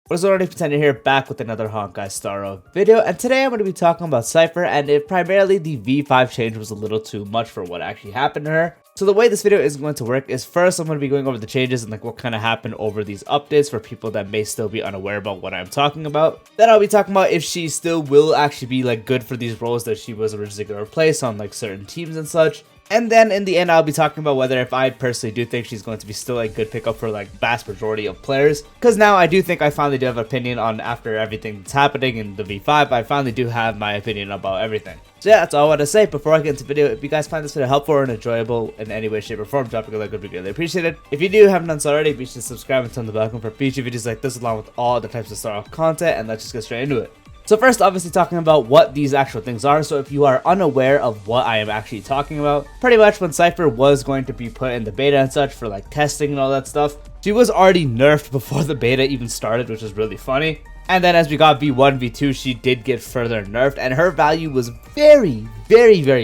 What's already Pretender here, back with another Honkai Staro video, and today I'm going to be talking about Cipher, and if primarily the V5 change was a little too much for what actually happened to her. So the way this video is going to work is first I'm going to be going over the changes and like what kind of happened over these updates for people that may still be unaware about what I'm talking about. Then I'll be talking about if she still will actually be like good for these roles that she was originally going to replace on like certain teams and such. And then in the end, I'll be talking about whether if I personally do think she's going to be still a good pickup for like vast majority of players. Because now I do think I finally do have an opinion on after everything that's happening in the V5. I finally do have my opinion about everything. So yeah, that's all I want to say. Before I get into the video, if you guys find this video helpful and enjoyable in any way, shape, or form, dropping a like would be greatly appreciated. If you do haven't done so already, be sure to subscribe and turn the bell icon for future videos like this along with all the types of Star content. And let's just get straight into it. So first, obviously talking about what these actual things are. So if you are unaware of what I am actually talking about, pretty much when Cipher was going to be put in the beta and such for like testing and all that stuff, she was already nerfed before the beta even started, which is really funny. And then as we got V1, V2, she did get further nerfed, and her value was very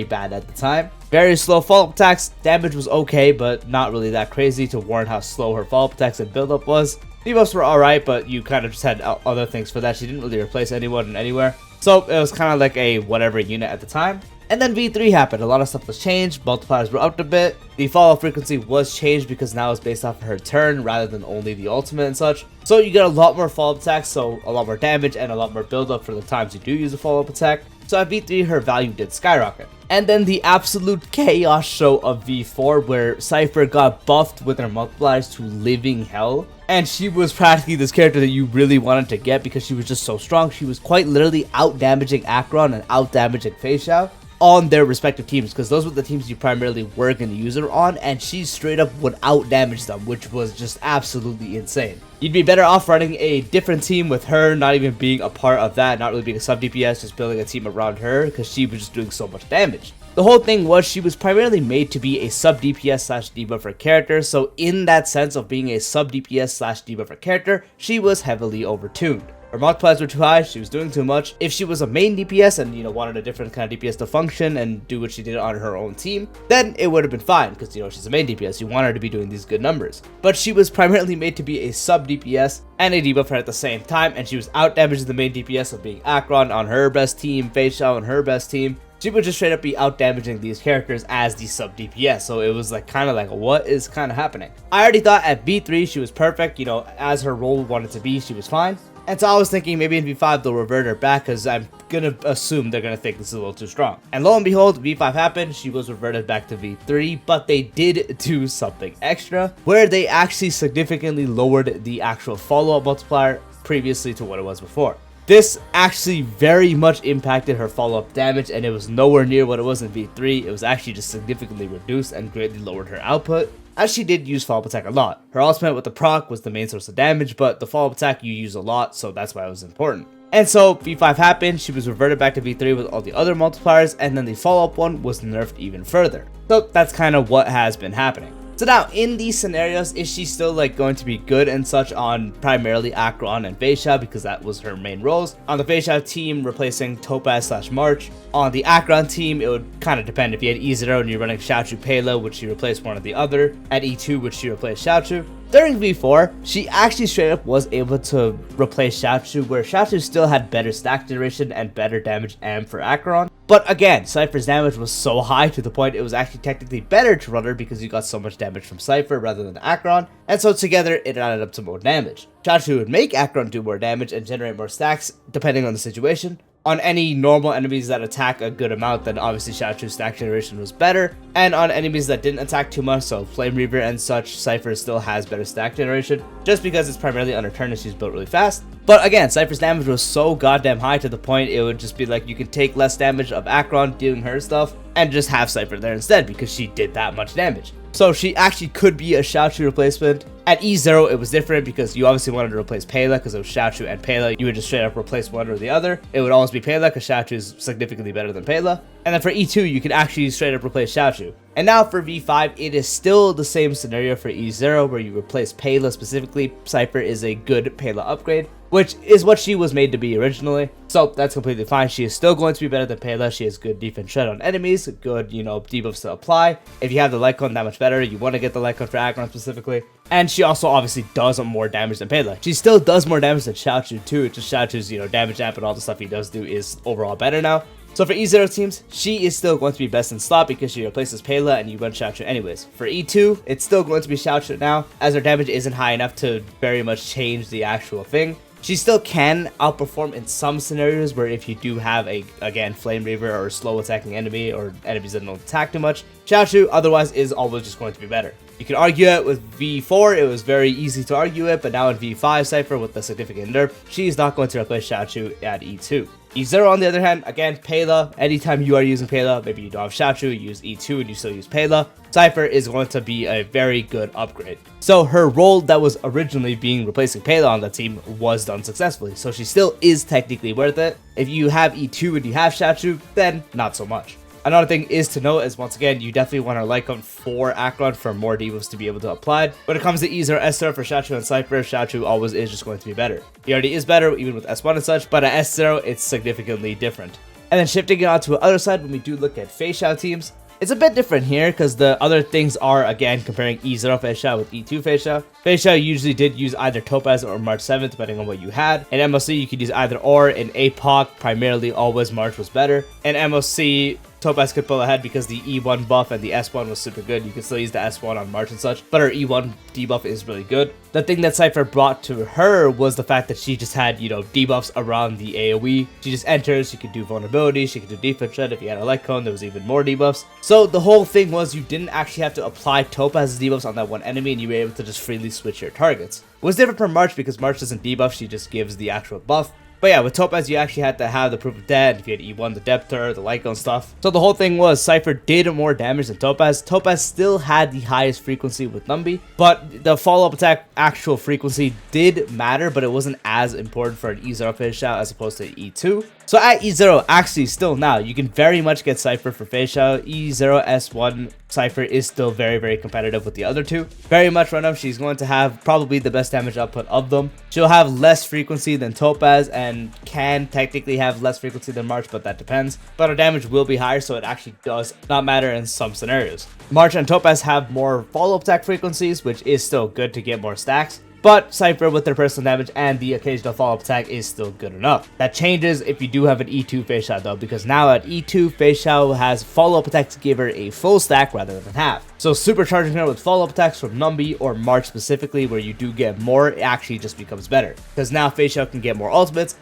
bad at the time. Very slow follow-up attacks, damage was okay, but not really that crazy to warrant how slow her follow-up attacks and build-up was. Debuffs were alright, but you kind of just had other things for that. She didn't really replace anyone and anywhere. So it was kind of like a whatever unit at the time. And then V3 happened. A lot of stuff was changed. Multipliers were upped a bit. The follow frequency was changed because now it's based off of her turn rather than only the ultimate and such. So you get a lot more follow-up attacks, so a lot more damage and a lot more build-up for the times you do use a follow-up attack. So at V3, her value did skyrocket. And then the absolute chaos show of V4, where Cipher got buffed with her multipliers to living hell. And she was practically this character that you really wanted to get because she was just so strong. She was quite literally out-damaging Acheron and out-damaging Feixiao on their respective teams, because those were the teams you primarily were going to use her on, and she straight up would out-damage them, which was just absolutely insane. You'd be better off running a different team with her, not even being a part of that, not really being a sub-DPS, just building a team around her, because she was just doing so much damage. The whole thing was she was primarily made to be a sub-DPS slash debuffer character, so in that sense of being a sub-DPS slash debuffer character, she was heavily overtuned. Her multipliers were too high, she was doing too much. If she was a main DPS and, wanted a different kind of DPS to function and do what she did on her own team, then it would have been fine, because, she's a main DPS, you want her to be doing these good numbers. But she was primarily made to be a sub-DPS and a debuffer at the same time, and she was out-damaging the main DPS of being Acheron on her best team, Feixiao on her best team. She would just straight up be out-damaging these characters as the sub-DPS, so it was like kind of like, what is kind of happening? I already thought at V3 she was perfect, as her role wanted to be, she was fine. And so I was thinking maybe in V5 they'll revert her back, because I'm gonna assume they're gonna think this is a little too strong. And lo and behold, V5 happened, she was reverted back to V3, but they did do something extra, where they actually significantly lowered the actual follow-up multiplier previously to what it was before. This actually very much impacted her follow-up damage, and it was nowhere near what it was in V3. It was actually just significantly reduced and greatly lowered her output, as she did use follow-up attack a lot. Her ultimate with the proc was the main source of damage, but the follow-up attack you use a lot, so that's why it was important. And so V5 happened, she was reverted back to V3 with all the other multipliers, and then the follow-up one was nerfed even further. So that's kind of what has been happening. So now, in these scenarios, is she still going to be good and such on primarily Acheron and Feixiao, because that was her main roles? On the Feixiao team, replacing Topaz slash March. On the Acheron team, it would kind of depend. If you had E0 and you're running Jiaoqiu Pela, which she replaced one or the other. At E2, which she replaced Jiaoqiu. During V4, she actually straight up was able to replace Jiaoqiu, where Jiaoqiu still had better stack generation and better damage AM for Acheron. But again, Cipher's damage was so high to the point it was actually technically better to run her because you got so much damage from Cipher rather than Acheron, and so together it added up to more damage. Jiaoqiu would make Acheron do more damage and generate more stacks depending on the situation. On any normal enemies that attack a good amount, then obviously Jiaoqiu's stack generation was better. And on enemies that didn't attack too much, so Flame Reaver and such, Cipher still has better stack generation, just because it's primarily on her turn and she's built really fast. But again, Cipher's damage was so goddamn high to the point it would just be like you can take less damage of Acheron doing her stuff and just have Cipher there instead because she did that much damage. So she actually could be a Jiaoqiu replacement. At E0, it was different because you obviously wanted to replace Pela because it was Jiaoqiu and Pela. You would just straight up replace one or the other. It would always be Pela because Jiaoqiu is significantly better than Pela. And then for E2, you can actually straight up replace Jiaoqiu. And now for V5, it is still the same scenario for E0 where you replace Pela specifically. Cipher is a good Pela upgrade, which is what she was made to be originally. So that's completely fine. She is still going to be better than Pela. She has good defense shred on enemies, good, debuffs to apply. If you have the light cone, that much better. You want to get the light cone for Acheron specifically. And she also obviously does more damage than Pela. She still does more damage than Jiaoqiu too. It's just Xiaoqiu's, damage amp and all the stuff he does do is overall better now. So for E0 teams, she is still going to be best in slot because she replaces Pela and you run Xiaoqiu anyways. For E2, it's still going to be Xiaoqiu now, as her damage isn't high enough to very much change the actual thing. She still can outperform in some scenarios where if you do have again, Flame Reaver or slow attacking enemy or enemies that don't attack too much, Jiaoqiu otherwise is always just going to be better. You can argue it with V4, it was very easy to argue it, but now in V5 Cipher with the significant nerf, she's not going to replace Jiaoqiu at E2. E0 on the other hand, again, Pela, anytime you are using Pela, maybe you don't have Jiaoqiu, you use E2 and you still use Pela, Cipher is going to be a very good upgrade. So her role that was originally being replacing Pela on that team was done successfully, so she still is technically worth it. If you have E2 and you have Jiaoqiu, then not so much. Another thing is to note is, once again, you definitely want to light cone for Acheron for more debuffs to be able to apply. When it comes to E0, S0 for Jiaoqiu and Cipher, Jiaoqiu always is just going to be better. He already is better, even with S1 and such, but at S0, it's significantly different. And then shifting it on to the other side, when we do look at Feixiao teams, it's a bit different here because the other things are, again, comparing E0 Feixiao with E2 Feixiao. Feixiao usually did use either Topaz or March 7, depending on what you had. In MOC, you could use either or. In APOC, primarily always March was better. In MOC, Topaz could pull ahead because the E1 buff and the S1 was super good. You can still use the S1 on March and such, but her E1 debuff is really good. The thing that Cipher brought to her was the fact that she just had, debuffs around the AoE. She just enters, she could do vulnerability, she could do defense shred. If you had a light cone, there was even more debuffs. So the whole thing was you didn't actually have to apply Topaz's debuffs on that one enemy and you were able to just freely switch your targets. It was different from March because March doesn't debuff, she just gives the actual buff. But yeah, with Topaz, you actually had to have the Proof of Dead. If you had E1, the Deptor, the light cone stuff. So the whole thing was Cipher did more damage than Topaz. Topaz still had the highest frequency with Numbi, but the follow-up attack actual frequency did matter, but it wasn't as important for an E0 Feixiao as opposed to E2. So at E0, actually still now, you can very much get Cipher for Feixiao. E0 S1 Cipher is still very, very competitive with the other two. Very much run up, she's going to have probably the best damage output of them. She'll have less frequency than Topaz and can technically have less frequency than March, but that depends. But her damage will be higher, so it actually does not matter in some scenarios. March and Topaz have more follow-up attack frequencies, which is still good to get more stacks. But Cipher with their personal damage and the occasional follow-up attack is still good enough. That changes if you do have an E2 Feixiao though, because now at E2, Feixiao has follow-up attack to give her a full stack rather than half. So supercharging her with follow-up attacks from Numbi or March specifically, where you do get more, it actually just becomes better. Because now Feixiao can get more ultimates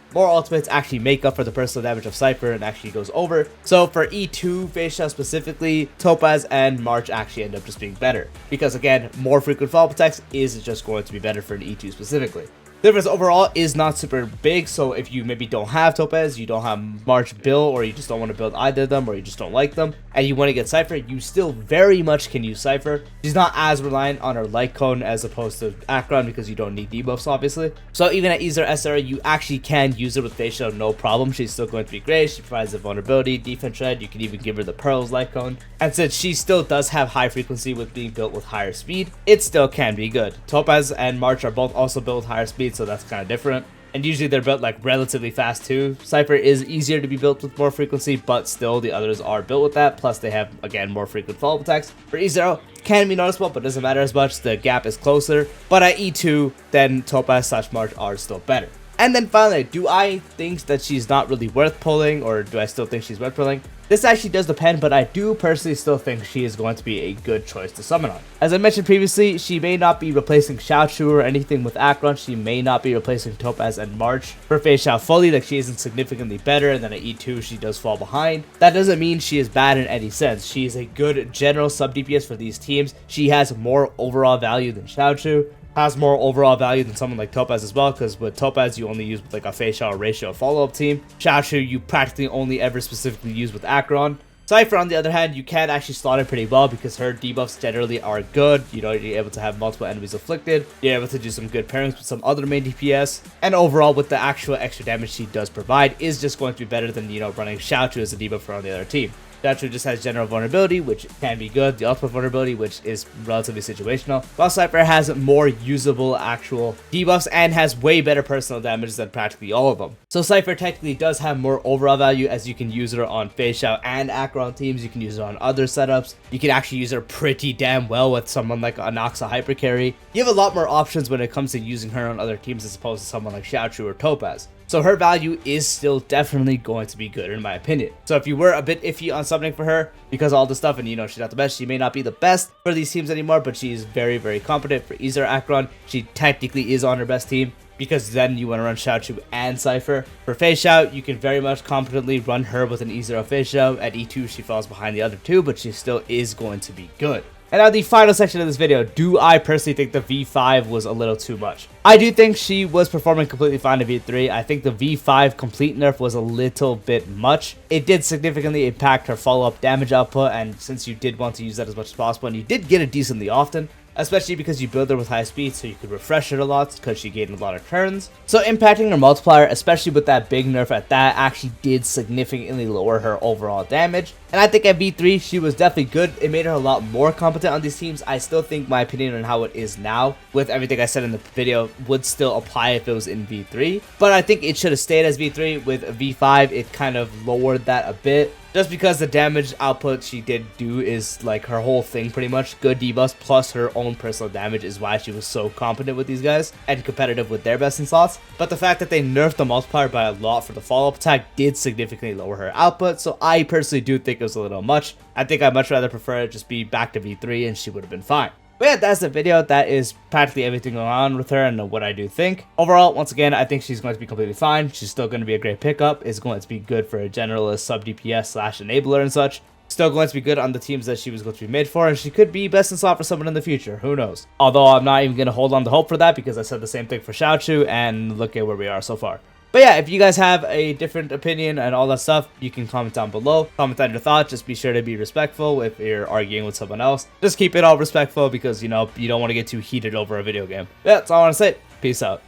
actually make up for the personal damage of Cipher and actually goes over. So for E2 Feixiao specifically, Topaz and March actually end up just being better. Because again, more frequent follow-up attacks is just going to be better for an E2 specifically. The difference overall is not super big, so if you maybe don't have Topaz, you don't have March build, or you just don't want to build either of them, or you just don't like them, and you want to get Cipher, you still very much can use Cipher. She's not as reliant on her light cone as opposed to Acheron because you don't need debuffs obviously. So even at E0 SR, you actually can use her with Feixiao no problem. She's still going to be great. She provides the vulnerability, defense shred, you can even give her the Pearls light cone. And since she still does have high frequency with being built with higher speed, it still can be good. Topaz and March are both also built with higher speed, so that's kind of different. And usually they're built like relatively fast too. Cipher is easier to be built with more frequency, but still the others are built with that. Plus they have, again, more frequent follow-up attacks. For E0, can be noticeable, but doesn't matter as much. The gap is closer. But at E2, then Topaz / March are still better. And then finally, do I think that she's not really worth pulling, or do I still think she's worth pulling? This actually does depend, but I do personally still think she is going to be a good choice to summon on. As I mentioned previously, she may not be replacing Jiaoqiu or anything with Acheron. She may not be replacing Topaz and March for Feixiao fully, like she isn't significantly better, and then at E2 she does fall behind. That doesn't mean she is bad in any sense. She is a good general sub-DPS for these teams. She has more overall value than Jiaoqiu. Has more overall value than someone like Topaz as well, because with Topaz you only use with like a Feixiao or Ratio follow-up team. Jiaoqiu you practically only ever specifically use with Acheron. Cipher on the other hand, you can actually slot her pretty well because her debuffs generally are good. You're able to have multiple enemies afflicted, you're able to do some good pairings with some other main DPS, and overall with the actual extra damage she does provide is just going to be better than running Jiaoqiu as a debuff for on the other team. Xiaoqiu just has general vulnerability, which can be good, the ultimate vulnerability, which is relatively situational, while Cipher has more usable actual debuffs and has way better personal damage than practically all of them. So Cipher technically does have more overall value, as you can use her on Feixiao and Acheron teams, you can use her on other setups, you can actually use her pretty damn well with someone like a Noxa Hyper Carry. You have a lot more options when it comes to using her on other teams as opposed to someone like Jiaoqiu or Topaz. So her value is still definitely going to be good in my opinion. So if you were a bit iffy on something for her because of all this stuff and you know she's not the best, she may not be the best for these teams anymore, but she's very, very competent for Ezer Acheron. She technically is on her best team, because then you want to run Xiaoqiu and Cipher. For Feixiao, you can very much competently run her with an Ezer of Feixiao. At E2, she falls behind the other two, but she still is going to be good. And now the final section of this video, do I personally think the V5 was a little too much? I do think she was performing completely fine in V3. I think the V5 complete nerf was a little bit much. It did significantly impact her follow-up damage output, and since you did want to use that as much as possible, and you did get it decently often, especially because you build her with high speed so you could refresh her a lot because she gained a lot of turns. So impacting her multiplier, especially with that big nerf at that, actually did significantly lower her overall damage. And I think at V3, she was definitely good. It made her a lot more competent on these teams. I still think my opinion on how it is now, with everything I said in the video, would still apply if it was in V3. But I think it should have stayed as V3. With V5, it kind of lowered that a bit, just because the damage output she did do is like her whole thing pretty much. Good debuffs plus her own personal damage is why she was so competent with these guys and competitive with their best in slots. But the fact that they nerfed the multiplier by a lot for the follow-up attack did significantly lower her output, so I personally do think it was a little much. I think I'd much rather prefer it just be back to V3 and she would have been fine. But yeah, that's the video. That is practically everything going on with her and what I do think. Overall, once again, I think she's going to be completely fine. She's still going to be a great pickup. It's going to be good for a generalist sub-DPS / enabler and such. Still going to be good on the teams that she was going to be made for, and she could be best in slot for someone in the future. Who knows? Although I'm not even going to hold on to hope for that, because I said the same thing for Xiaoqiu, and look at where we are so far. But yeah, if you guys have a different opinion and all that stuff, you can comment down below. Comment on your thoughts. Just be sure to be respectful if you're arguing with someone else. Just keep it all respectful because, you know, you don't want to get too heated over a video game. Yeah, that's all I want to say. Peace out.